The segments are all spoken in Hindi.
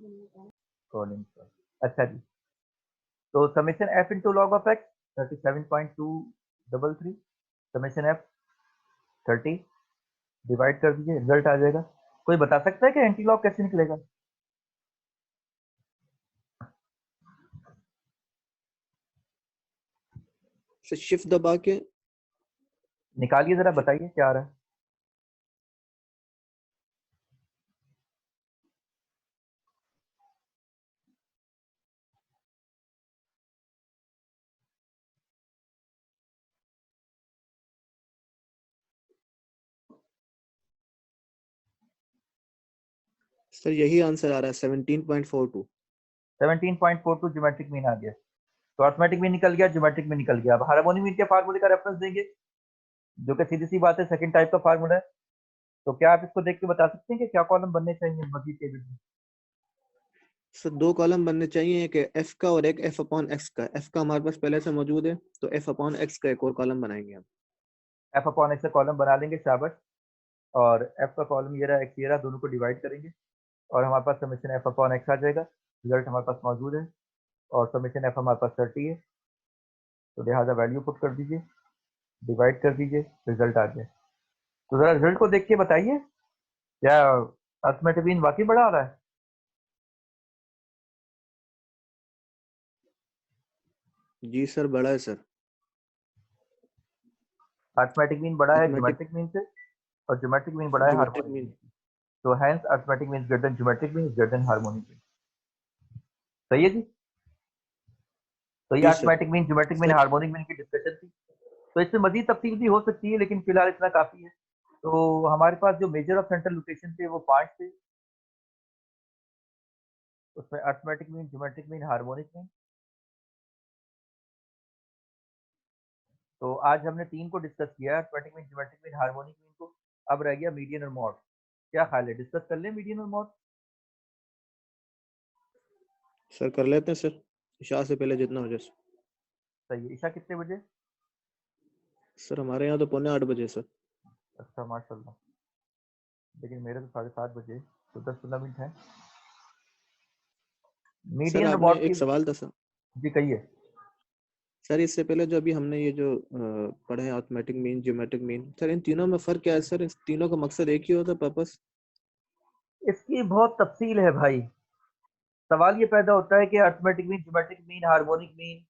कॉलिंग पर। अच्छा जी, तो summation F into log of x 37.233 summation F 30 divide कर दीजिए, रिजल्ट आ जाएगा। कोई बता सकता है कि एंटी लॉग कैसे निकलेगा? शिफ्ट दबा के निकालिए जरा, बताइए क्या आ रहा है। सर यही आंसर आ रहा है 17.42। 17.42 ज्योमेट्रिक मीन आ गया, तो अर्थमेटिक मीन निकल गया, ज्योमेट्रिक मीन निकल गया। अब हार्मोनिक मीन के फार्मूले का रेफरेंस देंगे, जो कि सीधी सी बात है, सेकंड टाइप का फार्मूला है। तो क्या आप इसको देख के बता सकते हैं कि क्या कॉलम बनने चाहिए मजीद टेबल में? सर दो कॉलम बनने चाहिए, एक एफ का और एक एफ अपॉन एक्स का। एफ का हमारे पास पहले से मौजूद है, तो एफ अपॉन एक्स का एक और कॉलम बनाएंगे हम। एफ अपॉन एक्स का कॉलम बना लेंगे, शाबाश। और एफ का कॉलम ये रहा, एक्स ये रहा, दोनों को डिवाइड करेंगे और हमारे पास समेशन एफ अपॉन एक्स आ जाएगा। रिजल्ट हमारे पास मौजूद है और समेशन एफ हमारे पास 30 है, तो लिहाजा वैल्यू पुट कर दीजिए, डिवाइड कर दीजिए, रिजल्ट आ जाए। तो जरा रिजल्ट को देख के बताइए, क्या अर्थमेटिक मीन वाकई बड़ा आ रहा है? जी सर, बड़ा है सर। अर्थमेटिक मीन बड़ा है अर्थमेटिक ज्योमेट्रिक मीन से, और ज्योमेट्रिक मीन बड़ा है ज्योमेट्रिक हार्मोनिक मीन मीन। से। तो hence arithmetic mean greater than geometric mean greater than harmonic mean. सही है जी। तो ये जी sir. Arithmetic mean, geometric mean, sir harmonic mean की डिस्कशन थी। तो इसमें मजीद तफसील भी हो सकती है, लेकिन फिलहाल इतना काफी है। तो हमारे पास जो मेजर ऑफ सेंट्रल लोकेशन थे वो 5 थे, उसमें arithmetic mean, geometric mean, harmonic mean. तो आज हमने 3 को डिस्कस किया, arithmetic mean, geometric mean, harmonic mean को। अब रह गया मीडियन और मॉड। क्या ख्याल है, डिस्कस कर लें मीडियन और मॉड? सर कर लेते हैं सर, इशा से पहले जितना हो जाए। सही है। ईशा कितने बजे? सर हमारे यहाँ तो 7:45 सर। अच्छा माशाल्लाह, लेकिन मेरे तो 7:30 बजे, तो 10-15 मिनट है। सर मीडियन और आपने मॉड की। एक सवाल था सर। जी कहिए। सर इससे पहले जो अभी हमने ये जो पढ़े हैं arithmetic mean, geometric mean, sir इन तीनों में फर्क क्या है सर? इस तीनों का मकसद एक ही होता है, पर्पस? इसकी बहुत तफसील है भाई। सवाल ये पैदा होता है कि arithmetic mean, geometric mean, harmonic mean,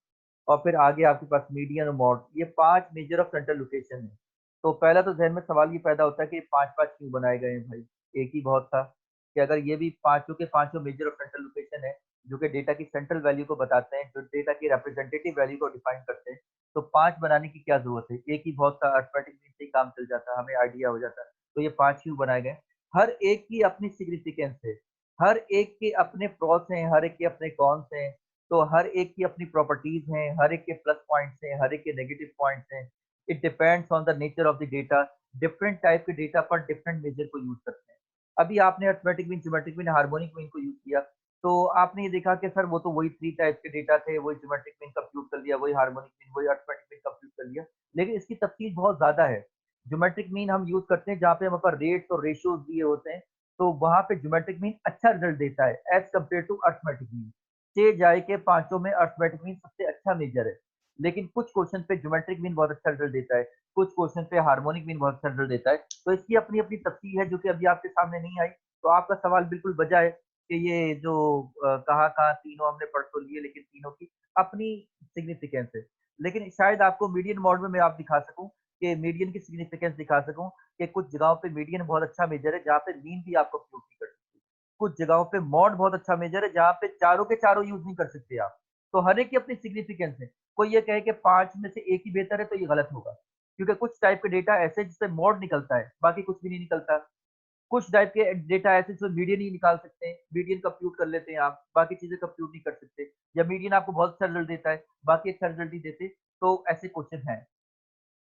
और फिर आगे आपके पास मीडियन और मॉड, ये 5 मेजर ऑफ सेंट्रल लोकेशन है। तो पहला तो जहन में सवाल ये पैदा होता है कि 5-5 क्यों बनाए गए हैं भाई? एक ही बहुत था। कि अगर ये भी पांचों के पांचों मेजर ऑफ सेंट्रल लोकेशन है, जो कि डेटा की सेंट्रल वैल्यू को बताते हैं, जो डेटा की रिप्रेजेंटेटिव वैल्यू को डिफाइन करते हैं, तो 5 बनाने की क्या जरूरत है? एक ही बहुत था, अर्थमेटिक मीन से ही काम चल जाता, हमें आइडिया हो जाता। तो ये 5 क्यों बनाए गए? हर एक की अपनी सिग्निफिकेंस है, हर एक के अपने प्रोस हैं, हर एक के अपने कॉन्स हैं। तो हर एक की अपनी प्रॉपर्टीज हैं, हर एक के प्लस पॉइंट्स हैं, हर एक के नेगेटिव पॉइंट्स हैं। It depends on the nature of the data. Different type के डेटा पर डिफरेंट मेजर को यूज करते हैं। अभी आपने arithmetic mean, geometric mean, harmonic mean को यूज किया, तो आपने ये देखा कि सर वो तो वही 3 टाइप के डेटा थे, वही ज्योमेट्रिक मीन कंप्यूट कर लिया, वही हार्मोनिक मीन, वही अर्थमेटिक मीन कंप्यूट कर लिया। लेकिन इसकी तफसील बहुत ज्यादा है। ज्योमेट्रिक मीन हम यूज करते हैं जहाँ पे हमारे पास रेट्स और रेशियोज दिए होते हैं, तो वहां पे ज्योमेट्रिक मीन अच्छा रिजल्ट देता है as compare to arithmetic mean. से जाए के पांचों में अर्थमेटिक मीन सबसे अच्छा मेजर है। लेकिन कुछ क्वेश्चन पे ज्योमेट्रिक मीन बहुत अच्छा रिजल्ट देता है, कुछ क्वेश्चन पे हार्मोनिक मीन बहुत अच्छा रिजल्ट देता है। तो इसकी अपनी अपनी तफसील है, जो कि अभी आपके सामने नहीं आई। तो आपका सवाल बिल्कुल बजा है कि ये जो कहाँ कहाँ तीनों हमने पढ़ तो लिए, लेकिन तीनों की अपनी सिग्निफिकेंस है। लेकिन शायद आपको मीडियन मॉड में मैं आप दिखा सकूं, कि मीडियन की सिग्निफिकेंस दिखा सकूं, कि कुछ जगहों पे मीडियन बहुत अच्छा मेजर है जहाँ पे मीन भी आपको प्रूव नहीं कर सकती। कुछ जगहों पे मॉड बहुत अच्छा मेजर है जहाँ पे चारों के चारों यूज नहीं कर सकते आप। तो हर एक की अपनी सिग्निफिकेंस है। कोई ये कहे कि 5 में से एक ही बेहतर है, तो ये गलत होगा, क्योंकि कुछ टाइप के डेटा ऐसे जिससे मॉड निकलता है, बाकी कुछ भी नहीं निकलता। कुछ टाइप के डेटा ऐसे जिसमें मीडियन ही निकाल सकते हैं, मीडियन कंप्यूट कर लेते हैं आप, बाकी चीजें कंप्यूट नहीं कर सकते। या मीडियन आपको बहुत अच्छा रिजल्ट देता है, बाकी अच्छा रिजल्ट नहीं देते। तो ऐसे क्वेश्चन हैं।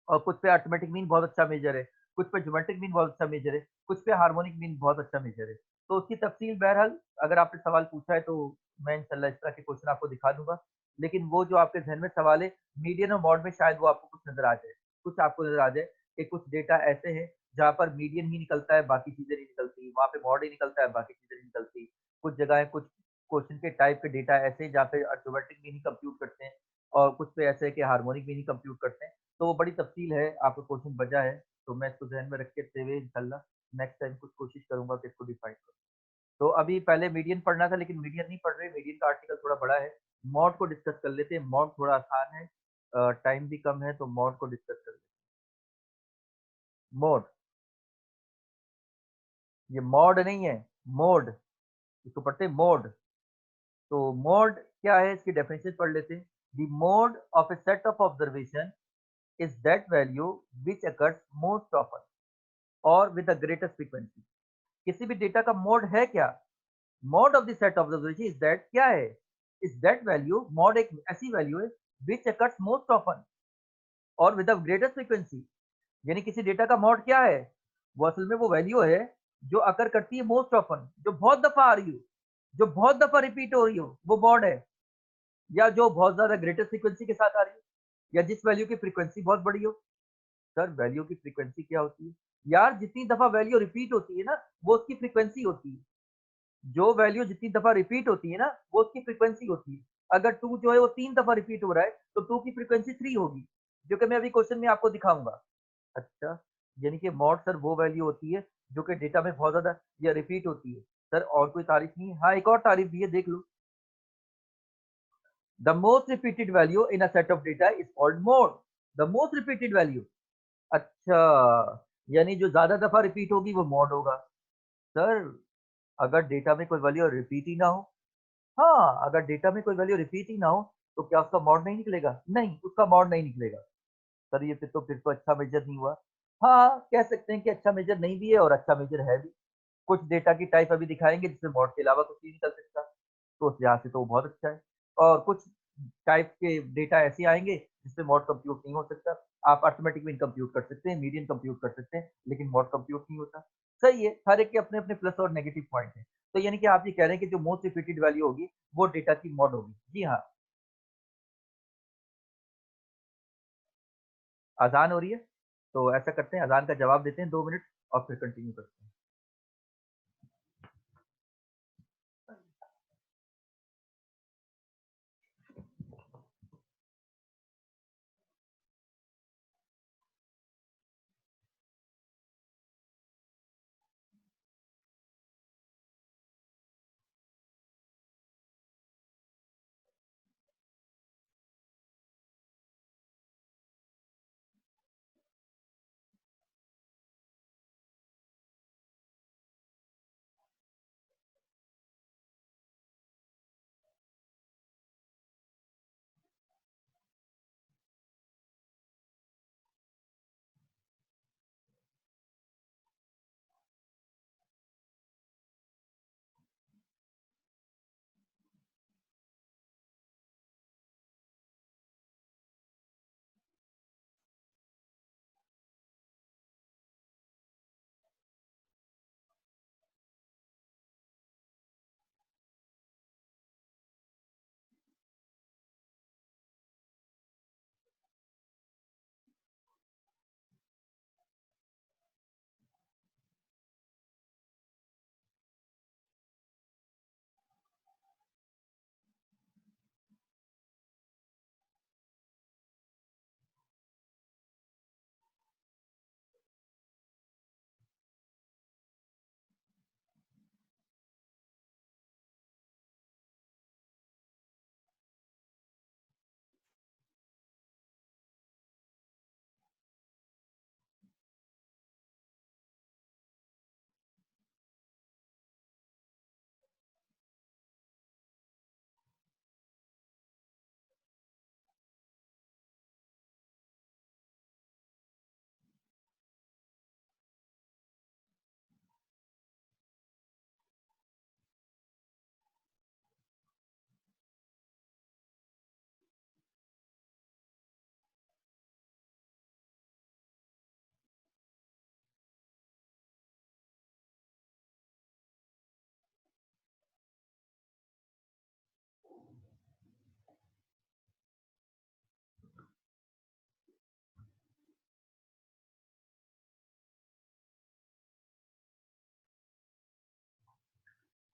और कुछ पे अर्थमेटिक मीन बहुत अच्छा मेजर है, कुछ पे ज्योमेट्रिक मीन बहुत अच्छा मेजर है, कुछ पे हार्मोनिक मीन बहुत अच्छा मेजर है। तो उसकी तफसील बहरहाल अगर आपने सवाल पूछा है, तो मैं इंशाल्लाह इस तरह के क्वेश्चन आपको दिखा दूंगा। लेकिन वो जो आपके जहन में सवाल है मीडियन और मॉड में, शायद वो आपको कुछ नजर आ जाए, कुछ आपको नजर आ जाए कि कुछ डेटा ऐसे हैं जहाँ पर मीडियन ही निकलता है, बाकी चीजें नहीं निकलती, वहां पे मॉड ही निकलता है, बाकी चीजें नहीं निकलती। कुछ जगह कुछ क्वेश्चन के टाइप के डेटा ऐसे जहाँ पे अर्थमेटिक मीनिंग कंप्यूट करते हैं और कुछ पे ऐसे है कि हार्मोनिक मीनिंग कंप्यूट करते हैं। तो वो बड़ी तफसील है, आपका क्वेश्चन बचा है, तो मैं इसको ध्यान में रखते हुए इंशाल्लाह नेक्स्ट टाइम कुछ कोशिश करूंगा कि इसको डिफाइन करूँ। तो अभी पहले मीडियन पढ़ना था, लेकिन मीडियन नहीं पढ़ रहे, मीडियन का आर्टिकल थोड़ा बड़ा है। मॉड को डिस्कस कर लेते हैं, मॉड थोड़ा आसान है, टाइम भी कम है, तो मॉड को डिस्कस कर लेते हैं। मॉड, ये मॉड नहीं है, मोड, इसको पढ़ते हैं मोड। तो मोड क्या है, इसकी डेफिनेशन पढ़ लेते हैं। The mode of A set of observation is that value which occurs most often और विद द ग्रेटेस्ट फ्रीक्वेंसी। किसी भी डेटा का मोड है क्या? Mode of the set of observation is that क्या है? इज दैट वैल्यू, मोड एक ऐसी वैल्यू है विच अकर्स मोस्ट ऑफन और विद द ग्रेटेस्ट फ्रीक्वेंसी। यानी किसी डेटा का मोड क्या है? वो असल में वो वैल्यू है जो अकर करती है मोस्ट ऑफन, जो बहुत दफा आ रही हो, जो बहुत दफा रिपीट हो रही हो, वो मॉड है। या जो बहुत ज्यादा ग्रेटेस्ट फ्रीक्वेंसी के साथ आ रही हो, या जिस वैल्यू की फ्रीक्वेंसी बहुत बड़ी हो। सर वैल्यू की फ्रीक्वेंसी क्या होती है? यार जितनी दफा वैल्यू रिपीट होती है ना, वो उसकी फ्रीक्वेंसी होती है। जो वैल्यू जितनी दफा रिपीट होती है ना, वो उसकी फ्रीक्वेंसी होती है। अगर टू जो है वो 3 दफा रिपीट हो रहा है, तो टू की फ्रीक्वेंसी 3 होगी, जो कि मैं अभी क्वेश्चन में आपको दिखाऊंगा। अच्छा, यानी कि मॉड सर वो वैल्यू होती है जो कि डेटा में बहुत ज्यादा या रिपीट होती है। सर और कोई तारीफ नहीं है? हाँ, एक और तारीफ भी है, देख लो। The most repeated value in a set of data is called mode. The most repeated value, अच्छा, यानी जो ज्यादा दफा रिपीट होगी वो मॉड होगा। सर अगर डेटा में कोई वैल्यू रिपीट ही ना हो, हाँ, अगर डेटा में कोई वैल्यू रिपीट ही ना हो, तो क्या उसका मॉड नहीं निकलेगा? नहीं, उसका मॉड नहीं निकलेगा। सर ये फिर तो अच्छा मेजर नहीं हुआ। हाँ, कह सकते हैं कि अच्छा मेजर नहीं भी है और अच्छा मेजर है भी। कुछ डेटा की टाइप अभी दिखाएंगे जिसमें मॉड के अलावा कुछ नहीं निकल सकता, तो उस लिहाज से तो वो बहुत अच्छा है। और कुछ टाइप के डेटा ऐसे आएंगे जिसमें मॉड कंप्यूट नहीं हो सकता। आप अर्थमेटिक मीन कंप्यूट कर सकते हैं, मीडियन कंप्यूट कर सकते हैं, लेकिन मॉड कंप्यूट नहीं होता। सही है, हर एक के अपने अपने प्लस और नेगेटिव पॉइंट है। तो यानी कि आप ये कह रहे हैं कि जो मोस्ट रिपीटेड वैल्यू होगी वो डेटा की मॉड होगी। जी हाँ। अजान हो रही है, तो ऐसा करते हैं, अजान का जवाब देते हैं 2 मिनट और फिर कंटिन्यू करते हैं।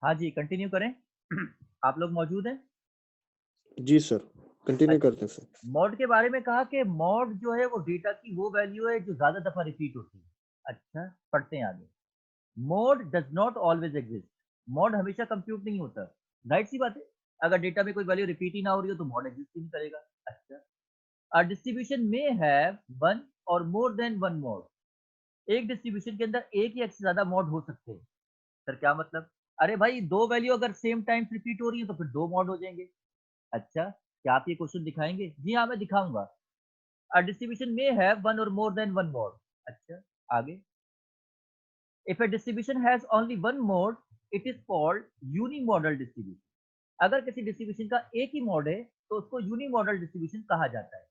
हाँ जी, कंटिन्यू करें। आप लोग मौजूद हैं? जी सर, कंटिन्यू अच्छा, करते हैं सर। मॉड के बारे में कहा कि मॉड जो है वो डेटा की वो वैल्यू है जो ज्यादा दफा रिपीट होती है। अच्छा, पढ़ते हैं आगे। Mode does not always exist. Mode हमेशा कंप्यूट नहीं होता। राइट सी बात है। अगर डेटा में कोई वैल्यू रिपीट ही ना हो रही हो तो मोड एग्जिस्ट ही नहीं करेगा। अच्छा, अ डिस्ट्रीब्यूशन में हैव वन और मोर देन वन मोड। एक डिस्ट्रीब्यूशन के अंदर एक या एक से ज्यादा मोड हो सकते हैं। सर क्या मतलब? अरे भाई, दो वैल्यू अगर सेम टाइम रिपीट हो रही है तो फिर दो मोड हो जाएंगे। अच्छा, क्या आप ये क्वेश्चन दिखाएंगे? जी हाँ, मैं दिखाऊंगा। अ डिस्ट्रीब्यूशन में हैव वन और मोर देन वन मोड। अच्छा, आगे। If a distribution has only one mode, it is called unimodal distribution. अगर किसी डिस्ट्रीब्यूशन का एक ही मोड है तो उसको यूनिमॉडल डिस्ट्रीब्यूशन कहा जाता है।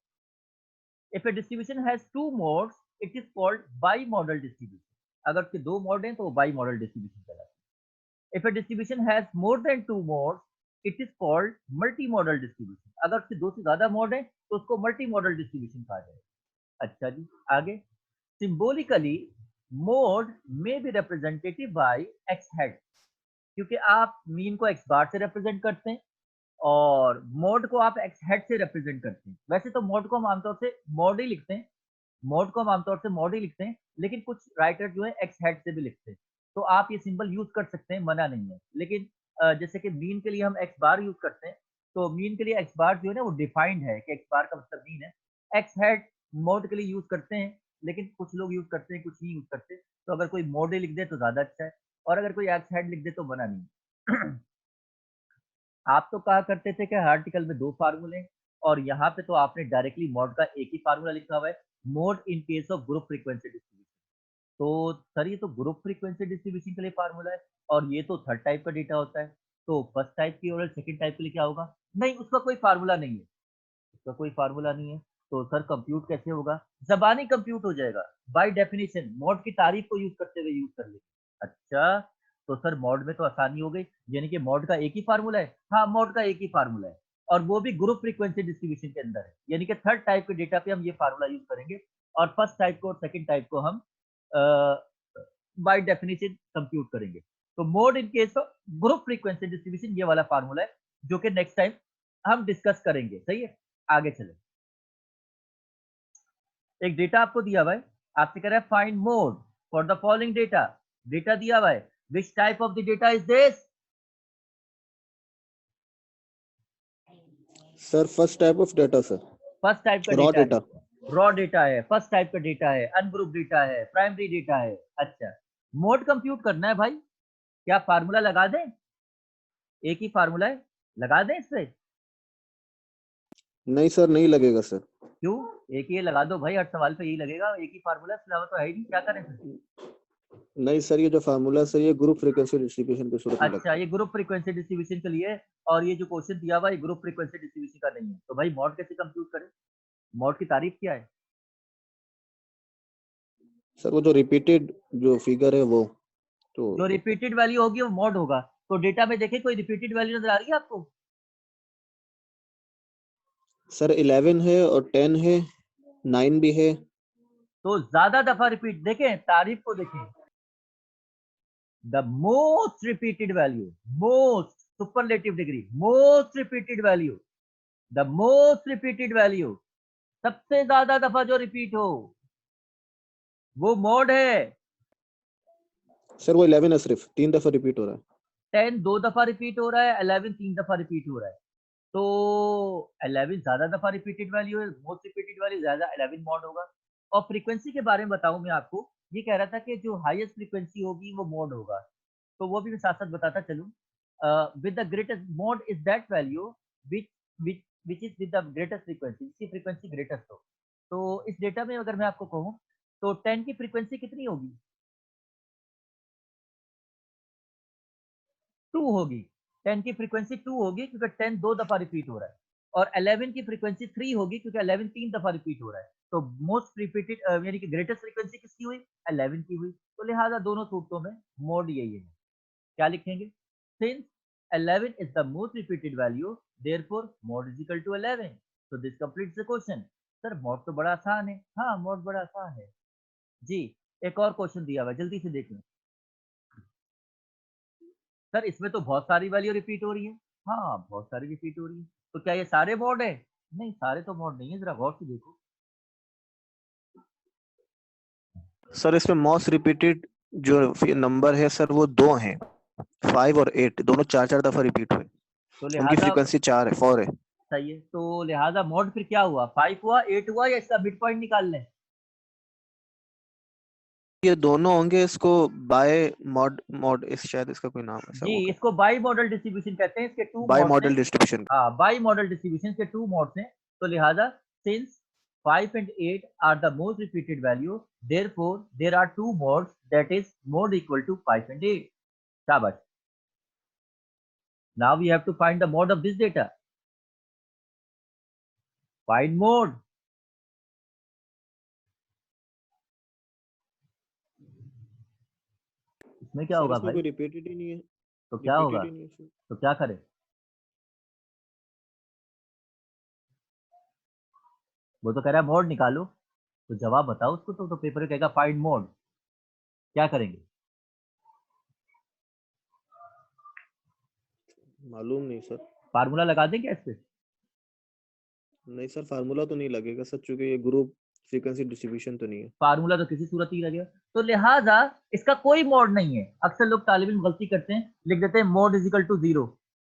If a distribution has two modes, it is called bimodal distribution. अगर उसके दो मोड हैं तो वो बाईमॉडल डिस्ट्रीब्यूशन कहलाता है। If a distribution has more than two modes, it is called multimodal distribution. अगर उसके दो से ज्यादा मोड है तो उसको मल्टीमॉडल डिस्ट्रीब्यूशन कहा जाएगा। अच्छा जी, आगे। सिंबॉलिकली मोड में be representative by x head, क्योंकि आप मीन को एक्स बार से रिप्रेजेंट करते हैं और मोड को आप एक्स हेड से रिप्रेजेंट करते हैं। वैसे तो मोड को हम आमतौर से मोड ही लिखते हैं, मोड को हम आमतौर से मोड ही लिखते हैं, लेकिन कुछ राइटर जो है एक्स हेड से भी लिखते हैं। तो आप ये सिंबल यूज कर सकते हैं, मना नहीं है। लेकिन जैसे कि मीन के लिए हम एक्स बार यूज करते हैं, तो मीन के लिए एक्स बार जो है ना वो डिफाइंड है कि एक्स बार का मतलब मीन है। एक्स हेड मोड के लिए यूज करते हैं, लेकिन कुछ लोग यूज करते हैं, कुछ नहीं यूज करते। तो अगर कोई मोड ही लिख दे तो ज्यादा अच्छा है, और अगर कोई एक्स हेड लिख दे तो मना नहीं। आप तो कहा करते थे कि आर्टिकल में दो फार्मूले हैं, और यहाँ पे तो आपने डायरेक्टली मोड का एक ही फार्मूला लिखा हुआ है, mode in case of group frequency distribution. तो सर ये तो ग्रुप फ्रीक्वेंसी डिस्ट्रीब्यूशन के लिए फार्मूला है, और ये तो थर्ड टाइप का डेटा होता है। तो फर्स्ट टाइप की और सेकंड टाइप के लिए क्या होगा? नहीं, उसका कोई फार्मूला नहीं है। उसका कोई फार्मूला नहीं है। तो सर कंप्यूट कैसे होगा? जबानी कंप्यूट हो जाएगा। बाय डेफिनेशन मोड की तारीफ को यूज करते हुए यूज कर ले। अच्छा, तो सर मोड में तो आसानी हो गई, यानी कि मोड का एक ही फार्मूला है। हाँ, मोड का एक ही फार्मूला है, और वो भी ग्रुप फ्रीक्वेंसी डिस्ट्रीब्यूशन के अंदर है, यानी कि थर्ड टाइप के डेटा पे हम ये फार्मूला यूज करेंगे, और फर्स्ट टाइप को और सेकंड टाइप को हम बाय डेफिनेशन कंप्यूट करेंगे। तो mode in case of group frequency distribution ये वाला फार्मूला है, जो कि नेक्स्ट टाइम हम डिस्कस करेंगे। सही है, आगे चले। एक डेटा आपको दिया हुआ है, आपसे कह रहा है find mode for the following data. Data दिया हुआ है, which type of the data is this? Sir first type of data sir, first type का रॉ डेटा है। डेटा। रॉ डेटा है, फर्स्ट टाइप का डेटा है, अनग्रुप डेटा है, प्राइमरी डेटा है। अच्छा, मोड कंप्यूट करना है भाई। क्या फार्मूला लगा दें? एक ही फार्मूला है, लगा दें इस पे? नहीं सर, नहीं लगेगा सर। क्यों? एक ही लगा दो भाई, हर सवाल पे यही लगेगा, एक ही फार्मूला, इसके अलावा तो है ही नहीं, क्या करें फिर? नहीं सर, ये जो फार्मूला सर ये ग्रुप फ्रीक्वेंसी डिस्ट्रीब्यूशन की सूरत में अच्छा, लगता ये है। ग्रुप फ्रीक्वेंसी डिस्ट्रीब्यूशन के लिए है, और ये जो क्वेश्चन दिया हुआ है ग्रुप फ्रीक्वेंसी डिस्ट्रीब्यूशन का नहीं है, तो भाई मॉड कैसे कंप्यूट करें? मॉड की तारीफ क्या है? सर वो जो रिपीटेड जो फिगर है वो तो जो रिपीटेड वैल्यू होगी वो मॉड होगा। तो डेटा में देखें, कोई रिपीटेड वैल्यू नजर आ रही है आपको? सर 11 है और 10 है, 9 भी है। तो ज्यादा दफा रिपीट, देखें तारीफ को देखें। The most repeated value, most superlative degree, most repeated value, the most repeated value, सबसे ज्यादा दफा जो रिपीट हो वो मॉड है। सर वो 11 है, सिर्फ 3 दफा रिपीट हो रहा है। 10 दो दफा रिपीट हो रहा है, 11 तीन दफा रिपीट हो रहा है। तो 11 ज्यादा दफा रिपीटेड वैल्यू है, मोस्ट रिपीटेड वैल्यू ज्यादा, 11 मॉड होगा। और फ्रीक्वेंसी के बारे में बताऊं मैं आपको, ये कह रहा था कि जो हाईएस्ट फ्रीक्वेंसी होगी वो मॉड होगा। तो वो भी मैं साथ साथ बताता चलूं। With the greatest mod is that value which which which is with the greatest frequency, इसकी फ्रीक्वेंसी ग्रेटेस्ट हो। तो इस डेटा में अगर मैं आपको कहूं, तो 10 की फ्रीक्वेंसी कितनी होगी? 2 होगी। 10 की फ्रीक्वेंसी 2 होगी, क्योंकि 10 दो दफा रिपीट हो रहा है। और 11 की फ्रीक्वेंसी 3 होगी, क्योंकि 11 तीन दफा रिपीट हो रहा है। तो मोस्ट रिपीटेड यानी कि ग्रेटेस्ट फ्रीक्वेंसी किसकी हुई? 11 की हुई। तो लिहाजा दोनों सूत्रों में मोड यही है। क्या लिखेंगे? Since 11 is the most repeated value, therefore mod is equal to 11. So this completes the question. Sir mod तो बड़ा आसान है। हाँ, mod बड़ा आसान है जी। एक और क्वेश्चन दिया हुआ है, जल्दी से देख लें। सर इसमें तो बहुत सारी वैल्यू रिपीट हो रही है। हाँ बहुत सारी रिपीट हो रही है। तो क्या ये सारे मोड है? नहीं सारे तो मोड नहीं है, जरा गौर से देखो। सर इसमें मोस्ट रिपीटेड जो नंबर है सर वो 2 हैं, 5 और 8 दोनों 4-4 दफा रिपीट हुए। तो उनकी लिहाजा फ्रीक्वेंसी 4 है। सही है, तो लिहाजा मोड फिर क्या हुआ, 5 हुआ, 8 हुआ, या इसका मिड पॉइंट निकाल लें? ये दोनों होंगे, इसको बाय मॉड मॉड इस शायद इसका कोई नाम ऐसा जी, होगा, इसको बाई मॉडल डिस्ट्रीब्यूशन कहते हैं, इसके टू बाय मोड्स हैं। Model distribution. हाँ, बाई मॉडल डिस्ट्रीब्यूशन के टू मोड्स हैं। तो लिहाजा since 5 and 8 are the most repeated value, therefore there are two modes, that is mode equal to 5 and 8. शाबाश। Now we have to find the mode of this data. Find mode. इसमें क्या सर होगा इसमें भाई? कोई रिपीटेड ही नहीं है, तो क्या होगा? रिपीटेड ही नहीं है सर। तो क्या करें? वो तो कह रहा है मोड निकालो, तो जवाब बताओ उसको। तो पेपर में कहेगा फाइंड मोड, क्या करेंगे? मालूम नहीं सर। फार्मूला लगा दें क्या इस पे? नहीं सर फार्मूला तो नहीं लगेगा सर, चूंकि ये ग्रुप फ्रीक्वेंसी डिस्ट्रीब्यूशन तो नहीं है। फार्मूला तो किसी सूरत ही लगेगा। तो लिहाजा इसका कोई मोड नहीं है। अक्सर लोग तालिब इल्म गलती करते हैं, लिख देते हैं mode is equal to zero.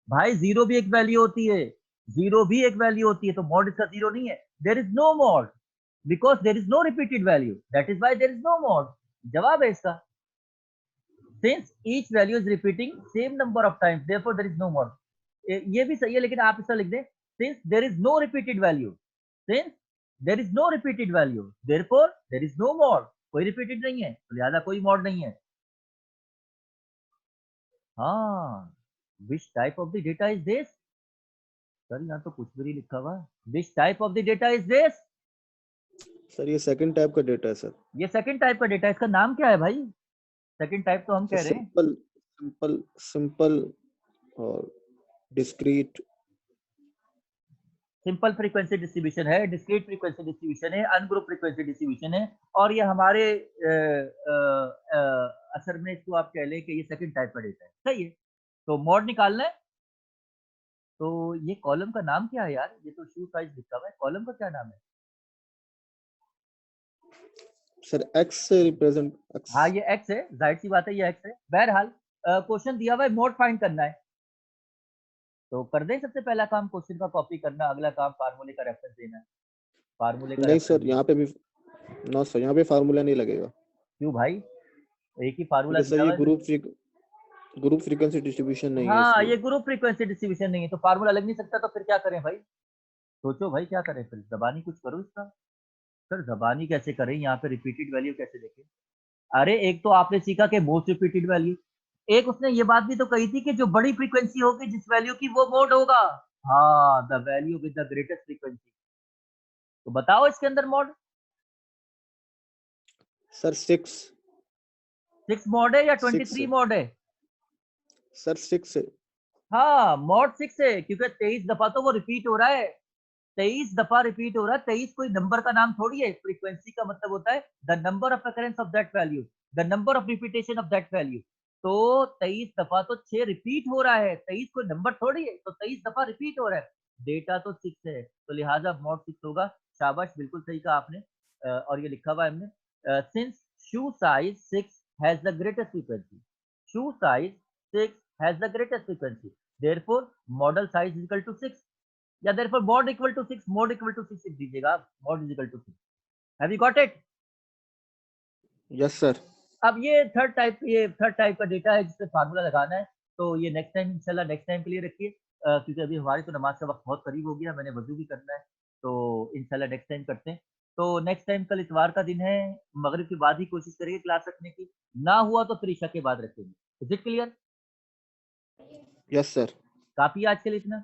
भाई जीरो भी एक वैल्यू होती है, जीरो भी एक वैल्यू होती है, तो मोड इसका जीरो नहीं है। There is no mode because there is no repeated value, that is why there is no mode. जवाब है इसका। Since each value is repeating same number of times therefore there is no mode. ये भी सही है, लेकिन आप इसका लिख दें since there is no repeated value, since there is no repeated value therefore there is no mode. कोई रिपीटेड नहीं है, तो लिहाजा कोई मोड नहीं है। हाँ, which type of the data is this? Sir यहाँ तो कुछ भी नहीं लिखा हुआ। Which type of the data is this? Sir ये सेकंड टाइप का डेटा है सर। ये सेकंड टाइप का डेटा, इसका नाम क्या है भाई? सेकंड टाइप तो हम सर कह रहे हैं। सिंपल सिंपल सिंपल और डिस्क्रीट। सिंपल फ्रीक्वेंसी डिस्ट्रीब्यूशन है, डिस्क्रीट फ्रीक्वेंसी डिस्ट्रीब्यूशन है, अनग्रुप फ्रीक्वेंसी डिस्ट्रीब्यूशन है। और ये हमारे असर में इसको आप कह लें कि ये सेकंड टाइप का डेटा है। सही है। तो मोड निकालना है। तो ये कॉलम का नाम क्या है यार? ये तो शू साइज लिखा हुआ है, कॉलम का क्या नाम है? सर एक्स से रिप्रेजेंट एक्स। हाँ ये एक्स है, जाहिर सी बात है ये एक्स है। बहरहाल क्वेश्चन दिया हुआ है मोड फाइंड करना है, तो कर दें सबसे पहला काम क्वेश्चन का कॉपी करना, अगला काम फार्मूले का रेफरेंस देना है। फार्मूले का नहीं रेफरेंस सर यहाँ पे भी नो सर, यहाँ पे फार्मूला नहीं लगेगा, क्यों भाई? एक ही फार्मूला क्योंकि सर दिया हुआ ये है। ग्रुप फ्रीक्वेंसी डिस्ट्रीब्यूशन नहीं है हाँ इसलिए। ये ग्रुप फ्रीक्वेंसी डिस्ट्रीब्यूशन नहीं है, तो फार्मूला लग नहीं सकता, तो फिर क्या करें भाई? सोचो भाई क्या करें फिर, जबानी कुछ करो इसका। सर जबानी कैसे करें, यहाँ पे रिपीटेड वैल्यू कैसे देखें? अरे एक तो आपने सीखा कि मोस्ट रिपीटेड वैल्यू, एक उसने ये बात भी तो कही थी कि जो बड़ी फ्रीक्वेंसी होगी जिस वैल्यू की वो मोड होगा। हाँ, the value with the greatest frequency. तो बताओ इसके अंदर मोड सर 6 मोड है या 6 23 मोड है? सर 6 है। हाँ मोड 6 है, क्योंकि 23 दफा तो वो रिपीट हो रहा है। 23 दफा रिपीट हो रहा है। 23 कोई नंबर का नाम थोड़ी है। फ्रीक्वेंसी का मतलब होता है the number of occurrence of that value, the number of repetition of that value. तो 23 दफा तो 6 रिपीट हो रहा है, 23 कोई नंबर थोड़ी है, तो 23 दफा रिपीट हो रहा है। डेटा तो 6 है, तो लिहाजा मोड 6 होगा। शाबाश, बिल्कुल सही कहा आपने। और ये लिखा हुआ है हमने, since shoe size 6 has the greatest frequency, shoe size 6 has the greatest frequency, therefore modal size is equal to 6, या therefore mod equal to 6, mod equal to 6 लिख दीजिएगा आप, mod is equal to 6। have you got it? Yes sir. अब ये थर्ड टाइप का डेटा है जिसपे फार्मूला लगाना है। तो ये नेक्स्ट टाइम इंशाल्लाह नेक्स्ट टाइम के लिए रखिए, क्योंकि अभी हमारी तो नमाज का वक्त बहुत करीब हो गया, मैंने वजू भी करना है। तो इंशाल्लाह नेक्स्ट टाइम करते हैं। तो नेक्स्ट टाइम कल इतवार का दिन है, मगरिब के बाद ही कोशिश करिए क्लास रखने की, ना हुआ तो फिर ईशा के बाद रखेंगे। Is it clear? Yes sir. काफी आज के लिए इतना।